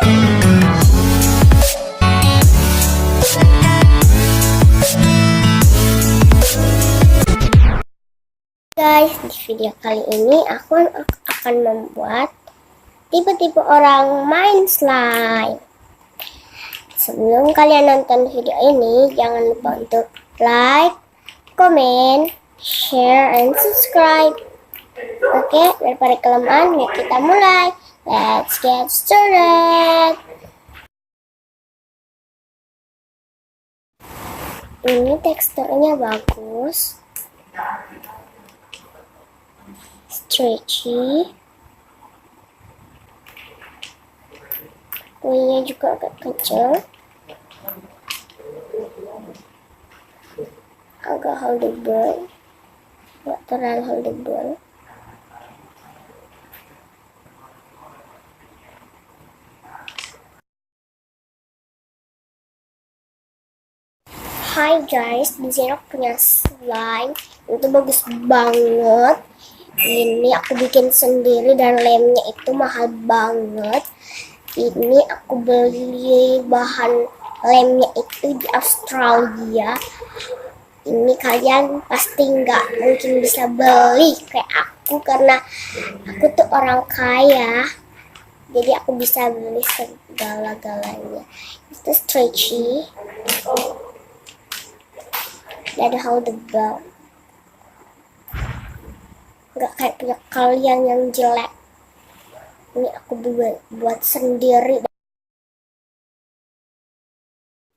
Guys, di video kali ini aku akan membuat tipe-tipe orang main slime. Sebelum kalian nonton video ini, jangan lupa untuk like, comment, share, and subscribe. Oke, daripada kelamaan, yuk kita mulai. Let's get started. Ini teksturnya bagus, stretchy, kuenya juga agak kecil, agak holdable, nggak terlalu holdable. Hai guys, di sini aku punya slime, itu bagus banget. Ini aku bikin sendiri dan lemnya itu mahal banget. Ini aku beli bahan lemnya itu di Australia. Ini kalian pasti nggak mungkin bisa beli kayak aku, karena aku tuh orang kaya. Jadi aku bisa beli segala-galanya. Itu stretchy dan holdable. Nggak kayak punya kalian yang jelek. Ini aku buat sendiri.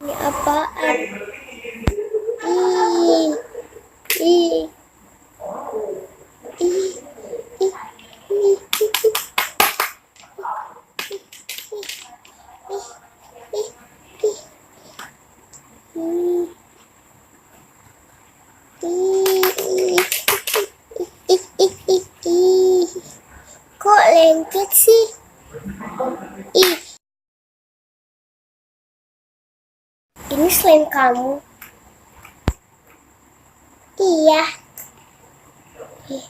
Ini apaan? Ih. Kok lengket sih? Ih. Ini slime kamu? Iya. Ih,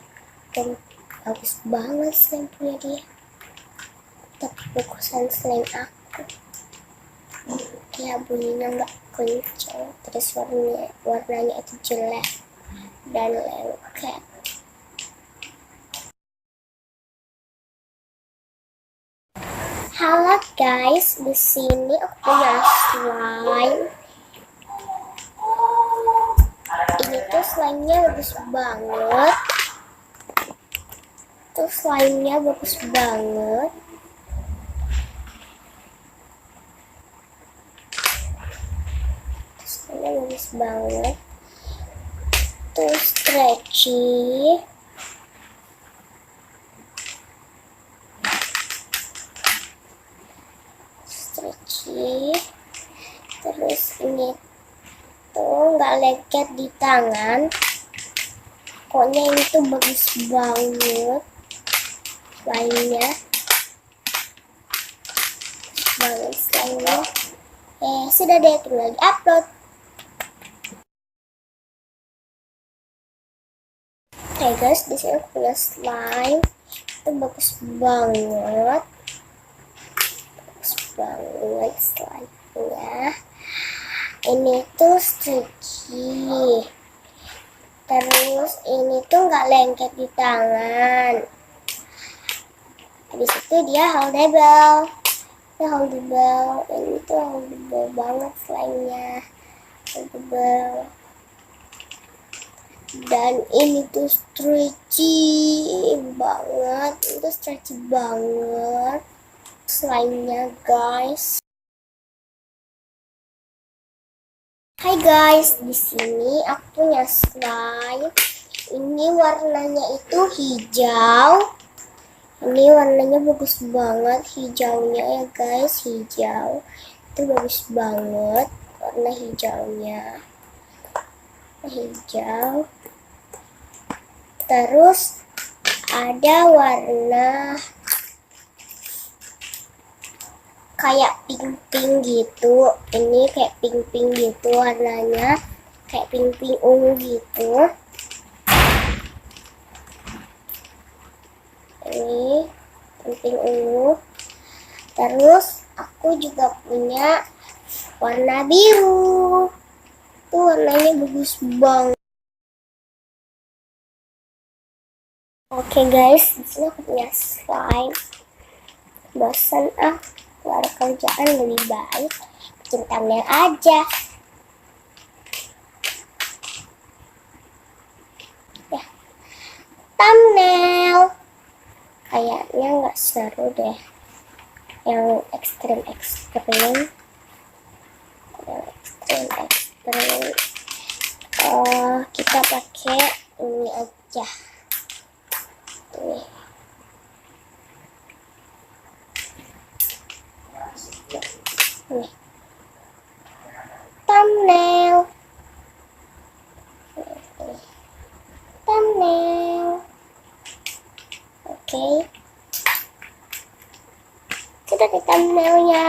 bagus banget slime punya dia. Tapi bagusan slime aku. Ya bunyinya nggak kencang, terus warnanya itu jelek dan lengket. Halo guys, di sini aku punya slime. Ini tuh slime-nya bagus banget. Tuh slime-nya bagus banget. Slime-nya bagus banget. Tuh stretchy. Terus ini tuh nggak lengket di tangan. Pokoknya ini tuh bagus banget slime-nya, banget slime-nya. Sudah deh, tinggal di upload. Oke guys, di sini aku punya slime itu bagus banget. Banget slime-nya. Ini tuh stretchy. Terus ini tuh nggak lengket di tangan. Habis itu dia holdable. Ini tuh holdable banget slime-nya. Holdable. Dan ini tuh stretchy banget. Itu stretchy banget slime-nya guys. Hai guys, di sini aku punya slime. Ini warnanya itu hijau. Ini warnanya bagus banget, hijaunya ya guys, hijau. Itu bagus banget warna hijaunya. Hijau. Terus ada warna kayak pink-pink gitu. Ini kayak pink-pink gitu warnanya, kayak pink-pink ungu gitu. Ini pink ungu. Terus Aku juga punya warna biru. Tuh warnanya bagus banget. Oke guys, di sini aku punya slime. Bosan keluar kerjaan lebih baik bikin thumbnail aja. Ya, thumbnail. Kayaknya nggak seru deh. Yang ekstrim. Kita pakai ini aja. Ini. Nih. Thumbnail. Oke. Kita di thumbnailnya.